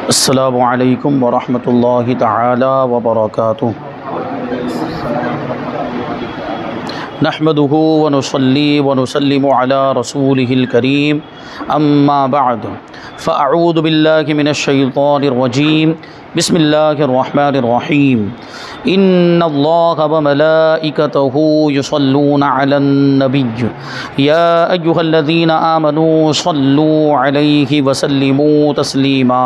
अस्सलामु अलैकुम वरहमतुल्लाहि तआला वबरकातुहू। नहमदुहु व नुसल्ली व नुसल्लिमु अला रसूलिहिल करीम, अम्मा बअद, फ़अऊज़ु बिल्लाहि मिनश शैतानिर रजीम, बिस्मिल्लाहिर रहमानिर रहीम। इन्नल्लाहा व मलाइकतहु युसल्लूना अलन नबिय्य या अय्युहल्लज़ीना आमनू सल्लू अलैहि व सल्लिमू तस्लीमा।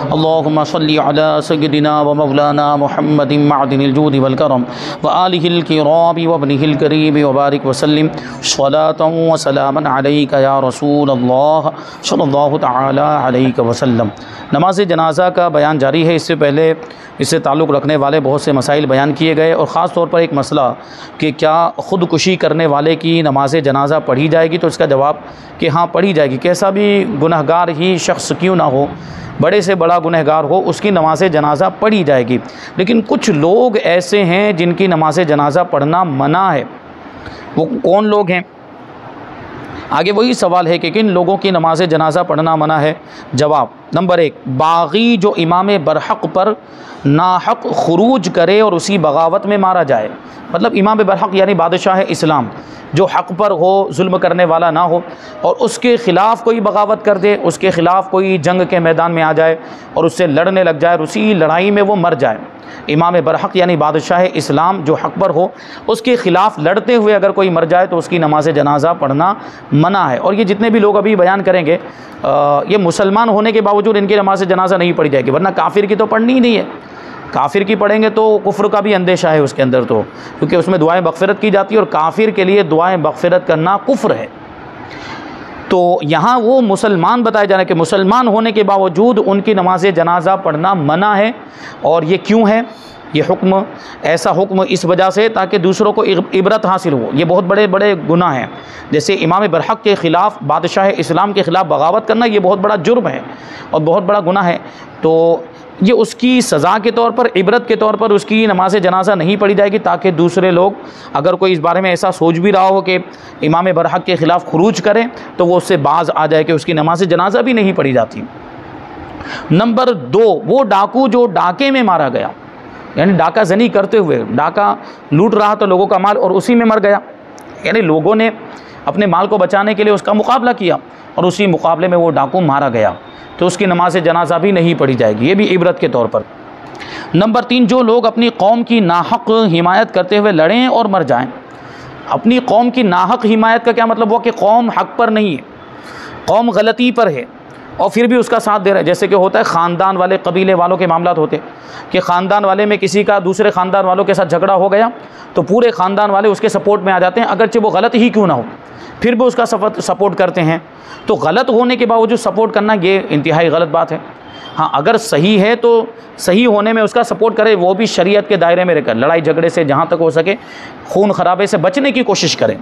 अल्लाहुम्मा सल्लि अला सय्यिदिना व मौलाना मुहम्मदिन मअदिनिल जूदि वल करम व आलिहिल किराम व इब्निहिल करीम व बारिक व सल्लिम सलातन व सलामन अलैका या रसूलल्लाह सल्लल्लाहु तआला अलैहि वसल्लम। नमाज जनाज़ा का बयान जारी है। इससे पहले इससे ताल्लुक़ रखने वाले बहुत से मसाइल बयान किए गए और ख़ास तौर पर एक मसला कि क्या ख़ुदकुशी करने वाले की नमाज जनाज़ा पढ़ी जाएगी, तो इसका जवाब कि हाँ पढ़ी जाएगी। कैसा भी गुनहगार ही शख्स क्यों ना हो, बड़े से बड़ा गुनहगार हो, उसकी नमाज जनाज़ा पढ़ी जाएगी। लेकिन कुछ लोग ऐसे हैं जिनकी नमाज जनाज़ा पढ़ना मना है। वो कौन लोग हैं? आगे वही सवाल है कि किन लोगों की नमाज जनाज़ा पढ़ना मना है। जवाब नंबर 1, बागी जो इमाम बरहक पर नाहक खुरूज करे और उसी बगावत में मारा जाए। मतलब इमाम बरहक यानी बादशाह इस्लाम, जो हक़ पर हो, जुल्म करने वाला ना हो, और उसके ख़िलाफ़ कोई बगावत कर दे, उसके ख़िलाफ़ कोई जंग के मैदान में आ जाए और उससे लड़ने लग जाए और उसी लड़ाई में वो मर जाए। इमाम बरहक यानी बादशाह इस्लाम जो हक़ पर हो, उसके ख़िलाफ़ लड़ते हुए अगर कोई मर जाए तो उसकी नमाज जनाज़ा पढ़ना मना है। और ये जितने भी लोग अभी बयान करेंगे ये मुसलमान होने के बावजूद इनकी नमाज जनाज़ा नहीं पढ़ी जाएगी, वरना काफिर की तो पढ़नी ही नहीं है। काफिर की पढ़ेंगे तो कुफ्र का भी अंदेशा है उसके अंदर, तो क्योंकि उसमें दुआएं मग़फ़िरत की जाती है और काफिर के लिए दुआएं मग़फ़िरत करना कुफ्र है। तो यहाँ वो मुसलमान बताए जा रहे हैं कि मुसलमान होने के बावजूद उनकी नमाज जनाज़ा पढ़ना मना है। और ये क्यों है? ये हुक्म, ऐसा हुक्म इस वजह से ताकि दूसरों को इबरत हासिल हो। ये बहुत बड़े बड़े गुनाह हैं, जैसे इमाम बरहक के ख़िलाफ़, बादशाह इस्लाम के ख़िलाफ़ बगावत करना, ये बहुत बड़ा जुर्म है और बहुत बड़ा गुनाह है। तो ये उसकी सज़ा के तौर पर, इबरत के तौर पर उसकी नमाज जनाज़ा नहीं पढ़ी जाएगी, ताकि दूसरे लोग अगर कोई इस बारे में ऐसा सोच भी रहा हो कि इमाम बरहक के ख़िलाफ़ खुरूज करें तो वो उससे बाज आ जाए कि उसकी नमाज जनाज़ा भी नहीं पढ़ी जाती। नंबर 2, वो डाकू जो डाके में मारा गया, यानी डाका जनी करते हुए, डाका लूट रहा था लोगों का माल और उसी में मर गया, यानी लोगों ने अपने माल को बचाने के लिए उसका मुकाबला किया और उसी मुकाबले में वो डाकू मारा गया, तो उसकी नमाज जनाज़ा भी नहीं पढ़ी जाएगी, ये भी इबरत के तौर पर। नंबर 3, जो लोग अपनी कौम की नाहक हिमायत करते हुए लड़ें और मर जाएं। अपनी कौम की नाहक हिमायत का क्या मतलब हुआ कि कौम हक़ पर नहीं है, कौम गलती पर है और फिर भी उसका साथ दे रहा है। जैसे कि होता है ख़ानदान वाले, कबीले वालों के मामलात होते कि ख़ानदान वाले में किसी का दूसरे ख़ानदान वालों के साथ झगड़ा हो गया तो पूरे ख़ानदान वाले उसके सपोर्ट में आ जाते हैं, अगरचे वो गलत ही क्यों ना हो, फिर भी उसका सपोर्ट करते हैं। तो गलत होने के बावजूद सपोर्ट करना ये इंतहाई गलत बात है। हाँ, अगर सही है तो सही होने में उसका सपोर्ट करे, वो भी शरीयत के दायरे में रहकर, लड़ाई झगड़े से जहाँ तक हो सके खून खराबे से बचने की कोशिश करें।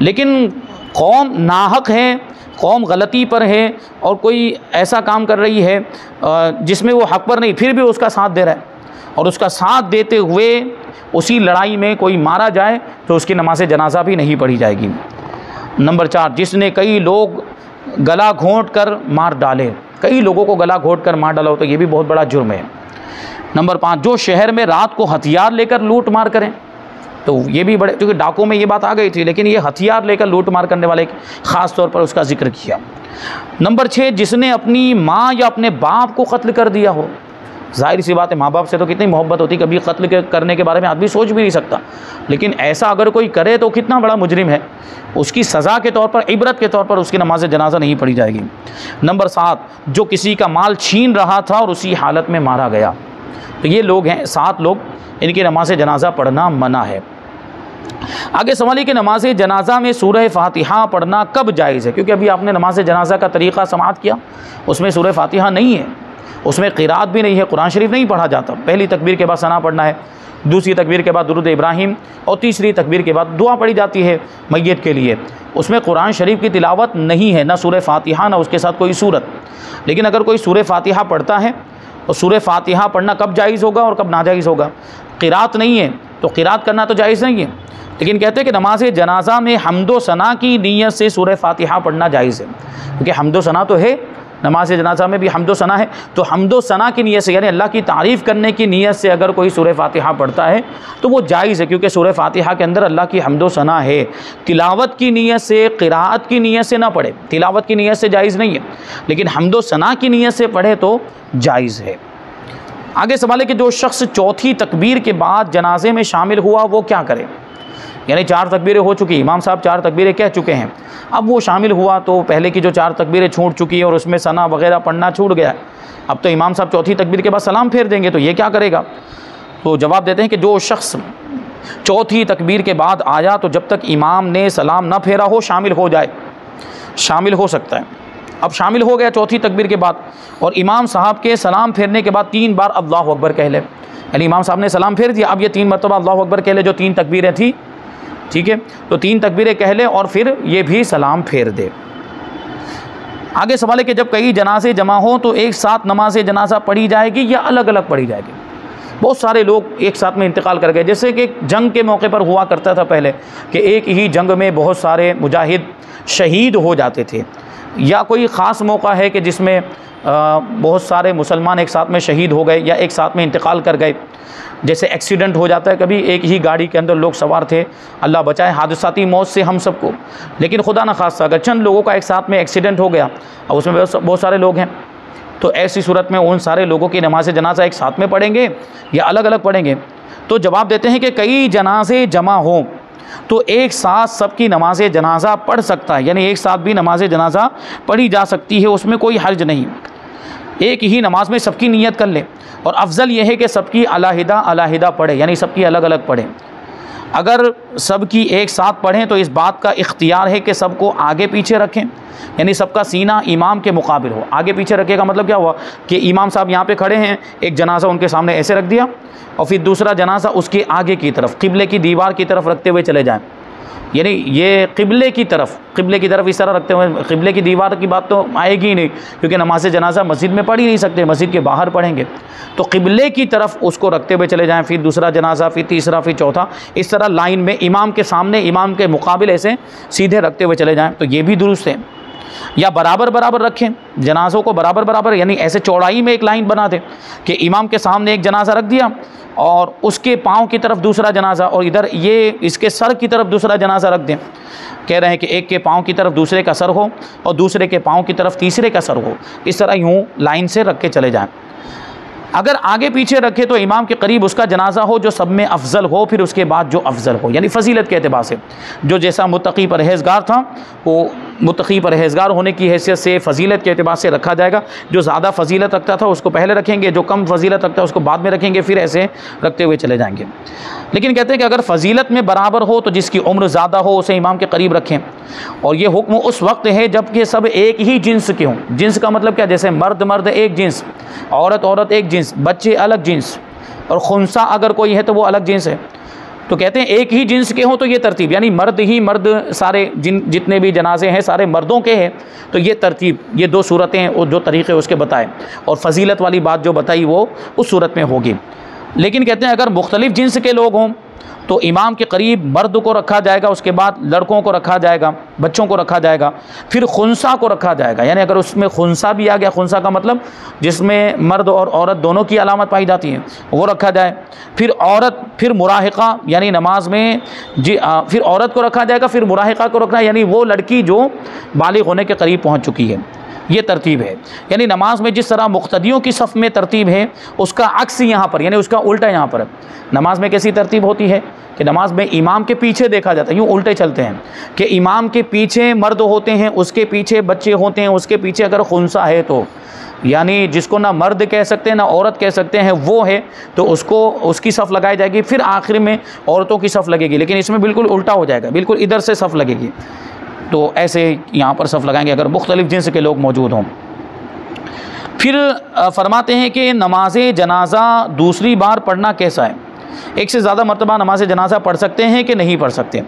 लेकिन कौम नाहक है, कौम गलती पर है और कोई ऐसा काम कर रही है जिसमें वो हक़ पर नहीं, फिर भी उसका साथ दे रहा है और उसका साथ देते हुए उसी लड़ाई में कोई मारा जाए तो उसकी नमाज जनाज़ा भी नहीं पढ़ी जाएगी। नंबर 4, जिसने कई लोग गला घोंट कर मार डाले, कई लोगों को गला घोंट कर मार डाला हो तो ये भी बहुत बड़ा जुर्म है। नंबर 5, जो शहर में रात को हथियार लेकर लूट मार करें, तो ये भी बड़े, क्योंकि डाकों में ये बात आ गई थी, लेकिन ये हथियार लेकर लूट मार करने वाले ख़ास तौर पर उसका जिक्र किया। नंबर 6, जिसने अपनी माँ या अपने बाप को कत्ल कर दिया हो। जाहिर सी बात है, माँ बाप से तो कितनी मोहब्बत होती, कभी कत्ल करने के बारे में आदमी सोच भी नहीं सकता, लेकिन ऐसा अगर कोई करे तो कितना बड़ा मुजरिम है। उसकी सज़ा के तौर पर, इबरत के तौर पर उसकी नमाज जनाज़ा नहीं पढ़ी जाएगी। नंबर 7, जो किसी का माल छीन रहा था और उसी हालत में मारा गया। तो ये लोग हैं 7 लोग, इनकी नमाज जनाज़ा पढ़ना मना है। आगे सवाल है कि नमाज जनाज़ा में सूरह फ़ातिहा पढ़ना कब जायज़ है? क्योंकि अभी आपने नमाज जनाज़ा का तरीक़ा समाअत किया, उसमें सूरह फ़ातिहा नहीं है, उसमें क़िरात भी नहीं है, कुरान शरीफ नहीं पढ़ा जाता। पहली तकबीर के बाद सना पढ़ना है, दूसरी तकबीर के बाद दुरूद इब्राहिम और तीसरी तकबीर के बाद दुआ पढ़ी जाती है मैयत के लिए। उसमें कुरान शरीफ की तिलावत नहीं है, ना सूरह फ़ातिहा ना उसके साथ कोई सूरत। लेकिन अगर कोई सूरह फ़ातिहा पढ़ता है और सूरह फ़ातिहा पढ़ना कब जायज़ होगा और कब नाजायज़ होगा? क़िरात नहीं है तो क़िरात करना तो जायज़ नहीं है, लेकिन कहते हैं कि नमाज जनाज़ा में हम्दो सना की नीयत से सूरह फ़ातिहा पढ़ना जायज़ है, क्योंकि हम्दो सना तो है नमाज जनाजा में भी हम्दो सना है। तो हम्दो सना की नीयत से यानी अल्लाह की तारीफ़ करने की नीयत से अगर कोई सूरह फातिहा पढ़ता है तो वो जायज़ है, क्योंकि सूरह फातिहा के अंदर अल्लाह की हम्दो सना है। तिलावत की नीयत से, क़िराअत की नीयत से ना पढ़े, तिलावत की नीयत से जायज़ नहीं है, लेकिन हम्दो सना की नीयत से पढ़े तो जायज़ है। आगे सवाल है कि जो शख्स चौथी तकबीर के बाद जनाजे में शामिल हुआ वो क्या करे। यानी 4 तकबीरें हो चुकी, इमाम साहब 4 तकबीरें कह चुके हैं, अब वो शामिल हुआ तो पहले की जो 4 तकबीरें छूट चुकी है और उसमें सना वगैरह पढ़ना छूट गया, अब तो इमाम साहब चौथी तकबीर के बाद सलाम फेर देंगे, तो ये क्या करेगा। तो जवाब देते हैं कि जो शख्स चौथी तकबीर के बाद आया तो जब तक इमाम ने सलाम न फेरा हो शामिल हो जाए, शामिल हो सकता है। अब शामिल हो गया चौथी तकबीर के बाद और इमाम साहब के सलाम फेरने के बाद 3 बार अल्लाहु अकबर कह ले, यानी इमाम साहब ने सलाम फेर दिया, अब ये 3 मरतबा अल्लाहु अकबर कह ले जो 3 तकबीरें थी, ठीक है, तो 3 तकबीरें कह ले और फिर ये भी सलाम फेर दे। आगे सवाल है कि जब कई जनाजे जमा हो तो एक साथ नमाज जनाजा पढ़ी जाएगी या अलग अलग पढ़ी जाएगी। बहुत सारे लोग एक साथ में इंतकाल कर गए, जैसे कि जंग के मौके पर हुआ करता था पहले कि एक ही जंग में बहुत सारे मुजाहिद शहीद हो जाते थे, या कोई ख़ास मौका है कि जिसमें बहुत सारे मुसलमान एक साथ में शहीद हो गए या एक साथ में इंतकाल कर गए। जैसे एक्सीडेंट हो जाता है कभी, एक ही गाड़ी के अंदर लोग सवार थे, अल्लाह बचाए हादसाती मौत से हम सबको, लेकिन खुदा न खास्ता अगर चंद लोगों का एक साथ में एक्सीडेंट हो गया और उसमें बहुत सारे लोग हैं, तो ऐसी सूरत में उन सारे लोगों की नमाज जनाजा एक साथ में पढ़ेंगे या अलग अलग पढ़ेंगे। तो जवाब देते हैं कि कई जनाजे जमा हों तो एक साथ सबकी नमाज जनाजा पढ़ सकता है, यानी एक साथ भी नमाज जनाजा पढ़ी जा सकती है, उसमें कोई हर्ज नहीं। एक ही नमाज में सबकी नियत कर ले, और अफजल यह है कि सबकी अलहदा अलहदा पढ़े, यानी सबकी अलग अलग पढ़े। अगर सबकी एक साथ पढ़ें तो इस बात का इख्तियार है कि सबको आगे पीछे रखें, यानी सबका सीना इमाम के मुकाबिल हो। आगे पीछे रखे का मतलब क्या हुआ कि इमाम साहब यहाँ पे खड़े हैं, एक जनाजा उनके सामने ऐसे रख दिया और फिर दूसरा जनाजा उसके आगे की तरफ क़िबले की दीवार की तरफ रखते हुए चले जाएं, यानी ये क़िबले की तरफ इस तरह रखते हुए। क़िबले की दीवार की बात तो आएगी ही नहीं, क्योंकि नमाज जनाजा मस्जिद में पढ़ ही नहीं सकते, मस्जिद के बाहर पढ़ेंगे। तो क़िबले की तरफ उसको रखते हुए चले जाएं, फिर दूसरा जनाजा, फिर तीसरा, फिर चौथा, इस तरह लाइन में इमाम के सामने, इमाम के मुकाबिल ऐसे सीधे रखते हुए चले जाएँ, तो ये भी दुरुस्त है। या बराबर बराबर रखें जनाजों को, बराबर बराबर, यानी ऐसे चौड़ाई में एक लाइन बना दें कि इमाम के सामने एक जनाजा रख दिया और उसके पाँव की तरफ दूसरा जनाजा, और इधर ये इसके सर की तरफ दूसरा जनाजा रख दें। कह रहे हैं कि एक के पाँव की तरफ दूसरे का सर हो और दूसरे के पाँव की तरफ तीसरे का सर हो, इस तरह यूँ लाइन से रख के चले जाएँ। अगर आगे पीछे रखे तो इमाम के करीब उसका जनाजा हो जो सब में अफजल हो, फिर उसके बाद जो अफजल हो, यानी फजीलत के एतबार से। जो जैसा मुत्तकी परहेज़गार था वो मुत्तकी परहेज़गार होने की हैसियत से फजीलत के एतबार से रखा जाएगा। जो ज़्यादा फजीलत रखता था उसको पहले रखेंगे, जो कम फजीलत रखता है उसको बाद में रखेंगे, फिर ऐसे रखते हुए चले जाएंगे। लेकिन कहते हैं कि अगर फजीलत में बराबर हो तो जिसकी उम्र ज़्यादा हो उसे इमाम के करीब रखें। और ये हुक्म उस वक्त है जबकि सब एक ही जिन्स के हों। जिन्स का मतलब क्या, जैसे मर्द मर्द एक जिन्स, औरत औरत एक जिन्स, बच्चे अलग जिन्स, और खुंसा अगर कोई है तो वो अलग जिन्स है। तो कहते हैं एक ही जिन्स के हों तो ये तरतीब, यानी मर्द ही मर्द, सारे जितने भी जनाजे हैं सारे मर्दों के हैं, तो ये तरतीब, ये 2 सूरतें और जो तरीक़े उसके बताए, और फजीलत वाली बात जो बताई वो उस सूरत में होगी। लेकिन कहते हैं अगर मुख्तलिफ जिन्स के लोग हों तो इमाम के करीब मर्द को रखा जाएगा, उसके बाद लड़कों को रखा जाएगा, बच्चों को रखा जाएगा, फिर खुंसा को रखा जाएगा। यानी अगर उसमें खुंसा भी आ गया, खुंसा का मतलब जिसमें मर्द और औरत दोनों की अलामत पाई जाती है, वो रखा जाए। फिर औरत, फिर मुराहिका, यानी नमाज में फिर औरत को रखा जाएगा, फिर मुराहिका को रखना, यानी वो लड़की जो बालिग होने के करीब पहुँच चुकी है। ये तरतीब है। यानी नमाज में जिस तरह मुक्तदियों की सफ़ में तरतीब है उसका अक्स यहाँ पर, यानी उसका उल्टा यहाँ पर। नमाज में कैसी तरतीब होती है कि नमाज में इमाम के पीछे देखा जाता है, यूँ उल्टे चलते हैं कि इमाम के पीछे मर्द होते हैं, उसके पीछे बच्चे होते हैं, उसके पीछे अगर खुंसा है तो, यानी जिसको ना मर्द कह सकते हैं ना औरत कह सकते हैं वो है, तो उसको उसकी सफ़ लगाई जाएगी, फिर आखिर में औरतों की सफ़ लगेगी। लेकिन इसमें बिल्कुल उल्टा हो जाएगा, बिल्कुल इधर से सफ़ लगेगी। तो ऐसे यहाँ पर सफ़ लगाएंगे अगर मुख्तलिफ़ जिन्स के लोग मौजूद हों। फिर फरमाते हैं कि नमाज जनाजा दूसरी बार पढ़ना कैसा है। एक से ज़्यादा मरतबा नमाज जनाजा पढ़ सकते हैं कि नहीं पढ़ सकते।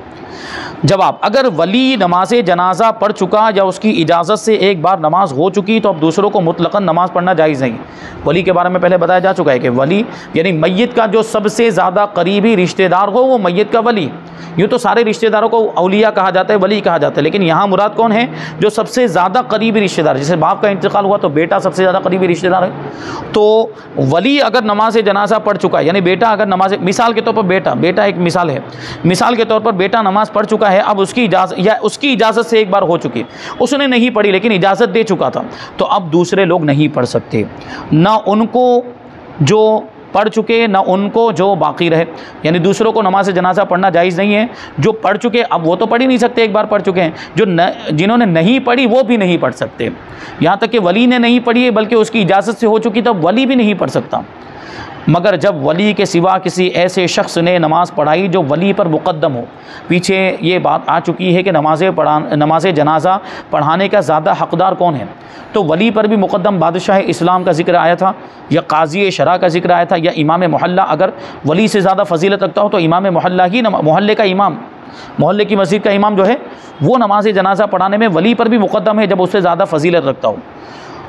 जवाब, अगर वली नमाज जनाजा पढ़ चुका या उसकी इजाज़त से एक बार नमाज हो चुकी तो अब दूसरों को मुतलक़न नमाज पढ़ना जायज़ नहीं। वली के बारे में पहले बताया जा चुका है कि वली यानी मैयत का जो सबसे ज़्यादा करीबी रिश्तेदार हो वो मैयत का वली। यूँ तो सारे रिश्तेदारों को औलिया कहा जाता है, वली कहा जाता है, लेकिन यहाँ मुराद कौन है? जो सबसे ज़्यादा करीबी रिश्तेदार। जैसे बाप का इंतकाल हुआ तो बेटा सबसे ज़्यादा करीबी रिश्तेदार है। तो वली अगर नमाज जनाजा पढ़ चुका है, यानी बेटा अगर नमाज, मिसाल के तौर पर बेटा एक मिसाल है, मिसाल के तौर पर बेटा नमाज़ पढ़ चुका है, अब उसकी इजाज़त से एक बार हो चुकी, उसने नहीं पढ़ी लेकिन इजाज़त दे चुका था, तो अब दूसरे लोग नहीं पढ़ सकते, ना उनको जो पढ़ चुके ना उनको जो बाकी रहे। यानी दूसरों को नमाज जनाजा पढ़ना जायज़ नहीं है। जो पढ़ चुके अब वो तो पढ़ ही नहीं सकते, एक बार पढ़ चुके हैं, जिन्होंने नहीं पढ़ी वो भी नहीं पढ़ सकते। यहाँ तक कि वली ने नहीं पढ़ी है बल्कि उसकी इजाज़त से हो चुकी तो वली भी नहीं पढ़ सकता। मगर जब वली के सिवा किसी ऐसे शख्स ने नमाज़ पढ़ाई जो वली पर मुक़द्दम हो, पीछे ये बात आ चुकी है कि नमाज जनाजा पढ़ाने का ज़्यादा हक़दार कौन है, तो वली पर भी मुक़द्दम बादशाह इस्लाम का जिक्र आया था, या काज़ी शरा का जिक्र आया था, या इमाम मोहल्ला। अगर वली से ज़्यादा फजीलत रखता हो तो इमाम मोहल्ला ही, मोहल्ले का इमाम, मोहल्ले की मस्जिद का इमाम जो है वो नमाज जनाजा पढ़ाने में वली पर भी मुक़द्दम है जब उससे ज़्यादा फजीलत रखता हो।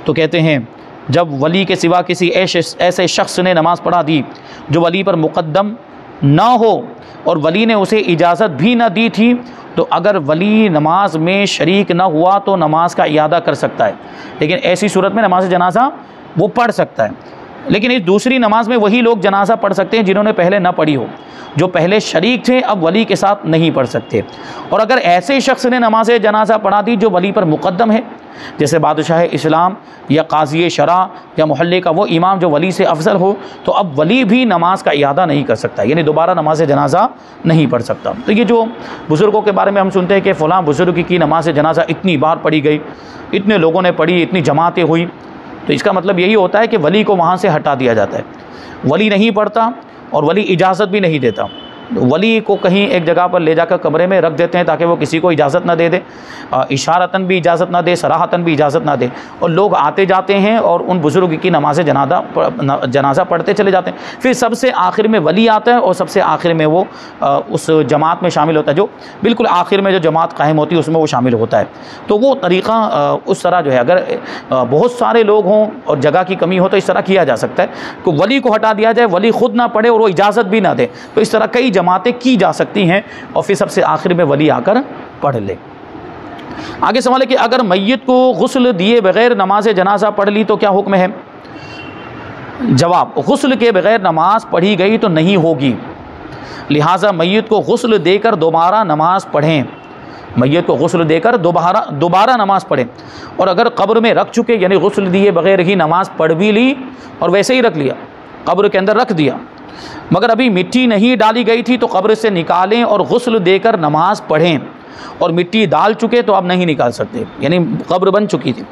तो कहते हैं जब वली के सिवा किसी ऐसे शख्स ने नमाज़ पढ़ा दी जो वली पर मुक़द्दम ना हो और वली ने उसे इजाज़त भी ना दी थी, तो अगर वली नमाज में शरीक ना हुआ तो नमाज का इयादा कर सकता है, लेकिन ऐसी सूरत में नमाज जनाजा वो पढ़ सकता है। लेकिन इस दूसरी नमाज में वही लोग जनाजा पढ़ सकते हैं जिन्होंने पहले ना पढ़ी हो, जो पहले शरीक थे अब वली के साथ नहीं पढ़ सकते। और अगर ऐसे शख्स ने नमाज जनाजा पढ़ा दी जो वली पर मुक़द्दम है, जैसे बादशाह इस्लाम या काज़ी शरा या मोहल्ले का वो इमाम जो वली से अफजल हो, तो अब वली भी नमाज का इयादा नहीं कर सकता, यानी दोबारा नमाज जनाजा नहीं पढ़ सकता। तो ये जो बुज़ुर्गों के बारे में हम सुनते हैं कि फ़लाँ बुज़ुर्ग की नमाज जनाजा इतनी बार पढ़ी गई, इतने लोगों ने पढ़ी, इतनी जमातें हुई, तो इसका मतलब यही होता है कि वली को वहाँ से हटा दिया जाता है। वली नहीं पढ़ता और वली इजाज़त भी नहीं देता। वली को कहीं एक जगह पर ले जाकर कमरे में रख देते हैं ताकि वो किसी को इजाज़त ना दे दे, इशारतन भी इजाज़त ना दे, सराहतन भी इजाज़त ना दे, और लोग आते जाते हैं और उन बुज़ुर्ग की नमाज जनाजा पढ़ते चले जाते हैं। फिर सबसे आखिर में वली आता है और सबसे आखिर में वो उस जमात में शामिल होता है, जो बिल्कुल आखिर में जो जमात कायम होती है उसमें वो शामिल होता है। तो वो तरीक़ा उस तरह जो है, अगर बहुत सारे लोग हों और जगह की कमी हो तो इस तरह किया जा सकता है कि वली को हटा दिया जाए, वली ख़ुद ना पढ़े और वो इजाज़त भी ना दे, तो इस तरह कई जमातें की जा सकती हैं और फिर सबसे आखिर में वली आकर पढ़ ले। आगे सवाल है कि अगर मैयत को गुस्ल दिए बगैर नमाज जनाजा पढ़ ली तो क्या हुक्म है? जवाब, गुस्ल के बगैर नमाज पढ़ी गई तो नहीं होगी, लिहाजा मैयत को गुस्ल देकर दोबारा नमाज पढ़ें, मैयत को गुस्ल देकर दोबारा नमाज पढ़ें। और अगर कब्र में रख चुके, यानी गुस्ल दिए बगैर ही नमाज पढ़ भी ली और वैसे ही रख लिया, कब्र के अंदर रख दिया, मगर अभी मिट्टी नहीं डाली गई थी, तो कब्र से निकालें और गुस्ल देकर नमाज पढ़ें, और मिट्टी डाल चुके तो अब नहीं निकाल सकते, यानी कब्र बन चुकी थी,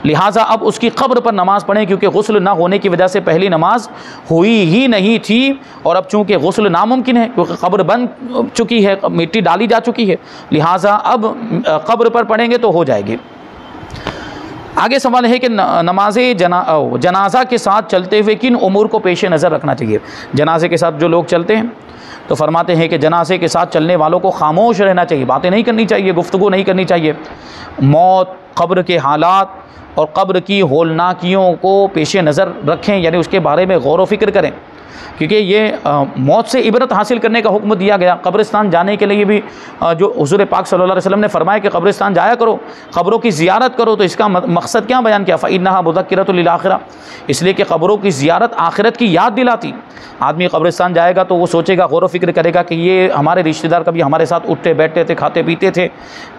लिहाजा अब उसकी कब्र पर नमाज पढ़ें, क्योंकि गुस्ल ना होने की वजह से पहली नमाज हुई ही नहीं थी, और अब चूँकि गुस्ल नामुमकिन है क्योंकि कब्र बन चुकी है, मिट्टी डाली जा चुकी है, लिहाजा अब कब्र पर पढ़ेंगे तो हो जाएगी। आगे सवाल है कि नमाज जनाजा के साथ चलते हुए किन उमूर को पेश नज़र रखना चाहिए? जनाजे के साथ जो लोग चलते हैं तो फरमाते हैं कि जनाजे के साथ चलने वालों को खामोश रहना चाहिए, बातें नहीं करनी चाहिए, गुफ्तगू नहीं करनी चाहिए। मौत, कब्र के हालात और कब्र की होलनाकियों को पेश नज़र रखें, यानी उसके बारे में गौर व फिक्र करें, क्योंकि ये मौत से इबरत हासिल करने का हुक्म दिया गया। कब्रिस्तान जाने के लिए भी जो हुज़ूर पाक सल्लल्लाहु अलैहि वसल्लम ने फरमाया कि कब्रिस्तान जाया करो, कब्रों की ज़ियारत करो, तो इसका मकसद क्या बयान किया? फ़इन्नहा मुज़क्किरतुल लिल आखिरा, इसलिए कि कब्रों की ज़ियारत आखिरत की याद दिलाती। आदमी कब्रिस्तान जाएगा तो वो सोचेगा, गौर व फिक्र करेगा कि ये हमारे रिश्तेदार कभी हमारे साथ उठते बैठते थे, खाते पीते थे,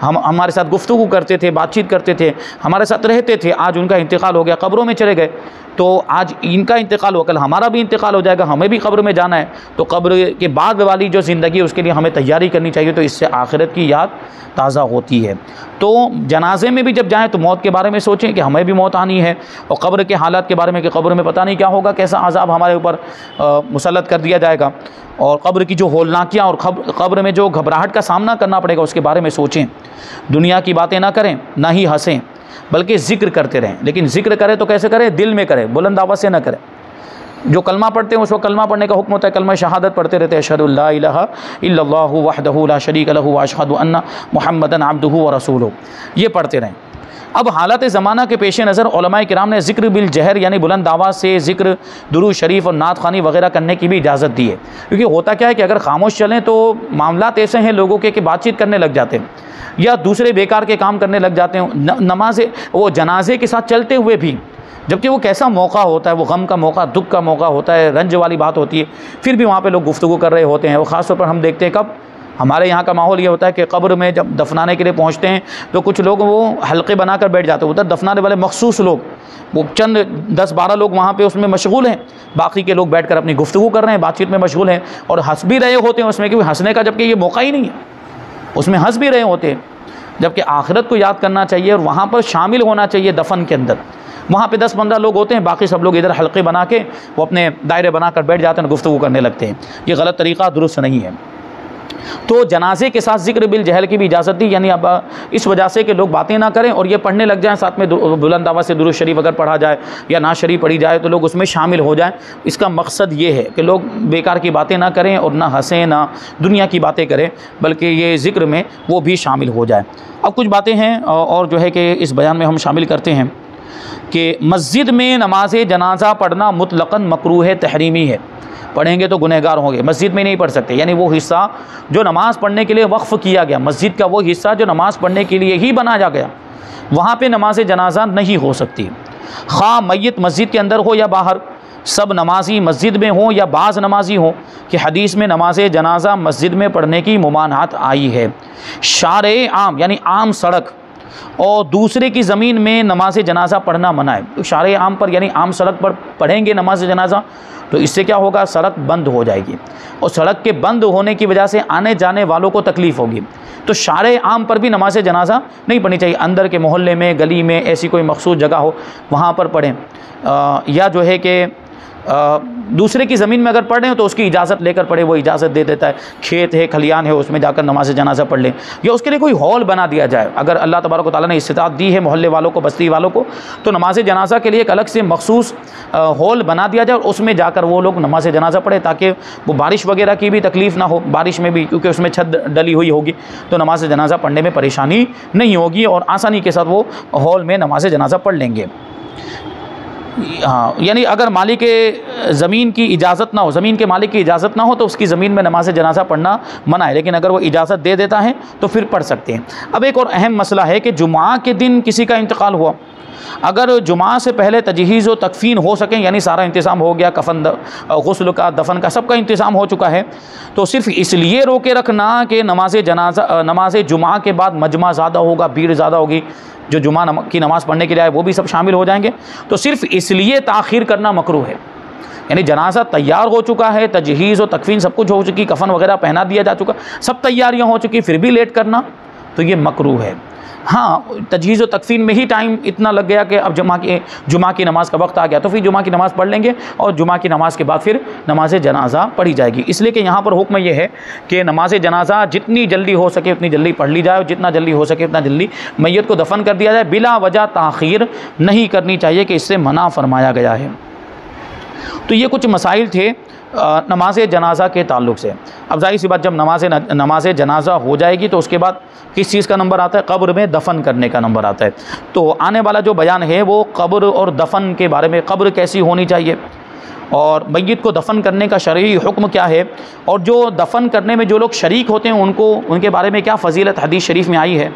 हमारे साथ गुफ्तगू करते थे, बातचीत करते थे, हमारे साथ रहते थे, आज उनका इंतकाल हो गया, कब्रों में चले गए, तो आज इनका इंतकाल हो, कल हमारा भी इंतकाल हो जाएगा, हमें भी कब्र में जाना है, तो कब्र के बाद वाली जो ज़िंदगी उसके लिए हमें तैयारी करनी चाहिए, तो इससे आखिरत की याद ताज़ा होती है। तो जनाजे में भी जब जाएँ तो मौत के बारे में सोचें कि हमें भी मौत आनी है, और कब्र के हालात के बारे में कि कब्र में पता नहीं क्या होगा, कैसा अज़ाब हमारे ऊपर मुसल्लत कर दिया जाएगा, और कब्र की जो होलनाकियाँ और कब्र में जो घबराहट का सामना करना पड़ेगा उसके बारे में सोचें। दुनिया की बातें ना करें, ना ही हंसें, बल्कि ज़िक्र करते रहें, लेकिन ज़िक्र करें तो कैसे करें? दिल में करें, बुलंद आवाज़ से ना करें। जो कलमा पढ़ते हैं उसको कलमा पढ़ने का हुक्म होता है, कलमा शहादत पढ़ते रहते हैं, अशहदु ला इलाहा इल्लल्लाहु वहदहु ला शरीका लहु व अशहदु अन्ना मुहम्मदन अब्दुहु व रसूलुहु, ये पढ़ते रहें। अब हालत ज़माना के पेश नज़र उलमाए किराम ने ज़िक्र बिल जहर यानी बुलंद आवाज़ से ज़िक्र, दुरूद शरीफ और नात ख़ानी वगैरह करने की भी इजाज़त दी है। क्योंकि होता क्या है कि अगर खामोश चलें तो मामलात ऐसे हैं लोगों के कि बातचीत करने लग जाते हैं या दूसरे बेकार के काम करने लग जाते हैं, नमाज़े वो जनाजे के साथ चलते हुए भी, जबकि वो कैसा मौका होता है, वो गम का मौका, दुख का मौका होता है, रंज वाली बात होती है, फिर भी वहाँ पे लोग गुफ्तगू कर रहे होते हैं। वो ख़ास तौर पर हम देखते हैं कब हमारे यहाँ का माहौल ये होता है कि कब्र में जब दफनाने के लिए पहुँचते हैं तो कुछ लोग वो हल्के बनाकर बैठ जाते हैं, उधर दफनाने वाले मखसूस लोग, वो चंद 10-12 लोग वहाँ पे उसमें मशगूल हैं, बाकी के लोग बैठकर अपनी गुफ्तगू कर रहे हैं, बातचीत में मशगूल हैं और हंस भी रहे होते हैं उसमें, क्योंकि हंसने का जबकि ये मौका ही नहीं है, उसमें हंस भी रहे होते हैं, जबकि आखिरत को याद करना चाहिए और वहाँ पर शामिल होना चाहिए दफन के अंदर। वहाँ पे 10-15 लोग होते हैं, बाकी सब लोग इधर हल्के बना के वो अपने दायरे बनाकर बैठ जाते हैं, गुफ्तगू करने लगते हैं। ये गलत तरीक़ा, दुरुस्त नहीं है। तो जनाजे के साथ ज़िक्र बिल जहल की भी इजाज़त दी, यानी अब इस वजह से कि लोग बातें ना करें और ये पढ़ने लग जाएं, साथ में बुलंद आवाज़ से दुरूद शरीफ अगर पढ़ा जाए या नात शरीफ पढ़ी जाए तो लोग उसमें शामिल हो जाएं। इसका मकसद ये है कि लोग बेकार की बातें ना करें और ना हंसें, ना दुनिया की बातें करें, बल्कि ये ज़िक्र में वो भी शामिल हो जाए। अब कुछ बातें हैं और जो है कि इस बयान में हम शामिल करते हैं कि मस्जिद में नमाज जनाजा पढ़ना मुतलक़न मकरूह तहरीमी है, पढ़ेंगे तो गुनहगार होंगे, मस्जिद में नहीं पढ़ सकते। यानी वो हिस्सा जो नमाज़ पढ़ने के लिए वक्फ़ किया गया, मस्जिद का वो हिस्सा जो नमाज़ पढ़ने के लिए ही बनाया गया, वहाँ पे नमाज जनाजा नहीं हो सकती। खा मय्यत मस्जिद के अंदर हो या बाहर, सब नमाजी मस्जिद में हो या बाज़ नमाजी हो, कि हदीस में नमाज जनाजा मस्जिद में पढ़ने की मुमानात आई है। शारे आम यानी आम सड़क और दूसरे की ज़मीन में नमाज जनाजा पढ़ना मना है। तो शारे आम पर यानी आम सड़क पर पढ़ेंगे नमाज जनाजा तो इससे क्या होगा, सड़क बंद हो जाएगी और सड़क के बंद होने की वजह से आने जाने वालों को तकलीफ़ होगी। तो शारे आम पर भी नमाज जनाजा नहीं पढ़नी चाहिए। अंदर के मोहल्ले में, गली में ऐसी कोई मखसूस जगह हो वहाँ पर पढ़ें, या जो है कि दूसरे की ज़मीन में अगर पढ़ रहे हो तो उसकी इजाज़त लेकर पढ़े, वो इजाज़त दे देता है। खेत है, खलियान है, उसमें जाकर नमाज जनाजा पढ़ लें, या उसके लिए कोई हॉल बना दिया जाए। अगर अल्लाह तबारक व तआला ने इस्तिताअत दी है मोहल्ले वालों को, बस्ती वालों को, तो नमाज जनाजा के लिए एक अलग से मखसूस हॉल बना दिया जाए और उसमें जाकर वो लोग नमाज जनाजा पढ़े, ताकि वो बारिश वगैरह की भी तकलीफ़ ना हो। बारिश में भी क्योंकि उसमें छत डली हुई होगी तो नमाज जनाजा पढ़ने में परेशानी नहीं होगी और आसानी के साथ वो हॉल में नमाज जनाजा पढ़ लेंगे। हाँ, यानी अगर मालिक ज़मीन की इजाज़त ना हो, ज़मीन के मालिक की इजाज़त ना हो तो उसकी ज़मीन में नमाज जनाजा पढ़ना मना है, लेकिन अगर वो इजाज़त दे देता है तो फिर पढ़ सकते हैं। अब एक और अहम मसला है कि जुमा के दिन किसी का इंतकाल हुआ, अगर जुमा से पहले तजहीज़ व तकफ़ीन हो सकें, यानी सारा इंतज़ाम हो गया, कफन गुस्ल का, दफन का, सबका इंतज़ाम हो चुका है, तो सिर्फ़ इसलिए रोके रखना कि नमाज जुमा के बाद मजमा ज़्यादा होगा, भीड़ ज़्यादा होगी, जो जुमा की नमाज़ पढ़ने के लिए आए वो भी सब शामिल हो जाएंगे, तो सिर्फ़ इसलिए ताख़ीर करना मकरूह है। यानी जनाजा तैयार हो चुका है, तजहीज़ व तकफ़ीन सब कुछ हो चुकी, कफन वगैरह पहना दिया जा चुका, सब तैयारियां हो चुकी, फिर भी लेट करना तो ये मकरूह है। हाँ, तजहीज़ व तकफ़ीन में ही टाइम इतना लग गया कि अब जुमा की नमाज़ का वक्त आ गया, तो फिर जुमा की नमाज़ पढ़ लेंगे और जुमा की नमाज़ के बाद फिर नमाज जनाजा पढ़ी जाएगी। इसलिए कि यहाँ पर हुक्म ये है कि नमाज जनाजा जितनी जल्दी हो सके उतनी जल्दी पढ़ ली जाए और जितना जल्दी हो सके उतना जल्दी मैयत को दफन कर दिया जाए, बिला वजह ताख़ीर नहीं करनी चाहिए कि इससे मना फरमाया गया है। तो ये कुछ मसाइल थे नमाज जनाजा के ताल्लुक़ से। अब जाहिर सी बात, जब नमाज जनाजा हो जाएगी तो उसके बाद किस चीज़ का नंबर आता है, कब्र में दफन करने का नंबर आता है। तो आने वाला जो बयान है वो कब्र और दफन के बारे में, कब्र कैसी होनी चाहिए और मैयत को दफन करने का शरई हुक्म क्या है, और जो दफन करने में जो लोग शरीक होते हैं उनके बारे में क्या फ़जीलत हदीस शरीफ में आई है।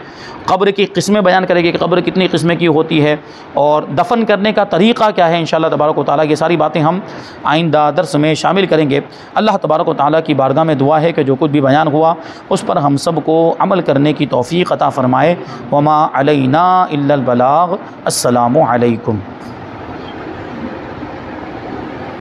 कब्र की किस्में बयान करेंगे कि कब्र कितनी किस्में की होती है और दफन करने का तरीक़ा क्या है। इंशाअल्लाह तबारक व तआला ये सारी बातें हम आइंदा दर्स में शामिल करेंगे। अल्लाह तबारक व तआला की बारगाह में दुआ है कि जो कुछ भी बयान हुआ उस पर हम सब को अमल करने की तौफ़ीक़ अता फ़रमाए। वमा अलैना इल्लल बलाग। अस्सलामु अलैकुम।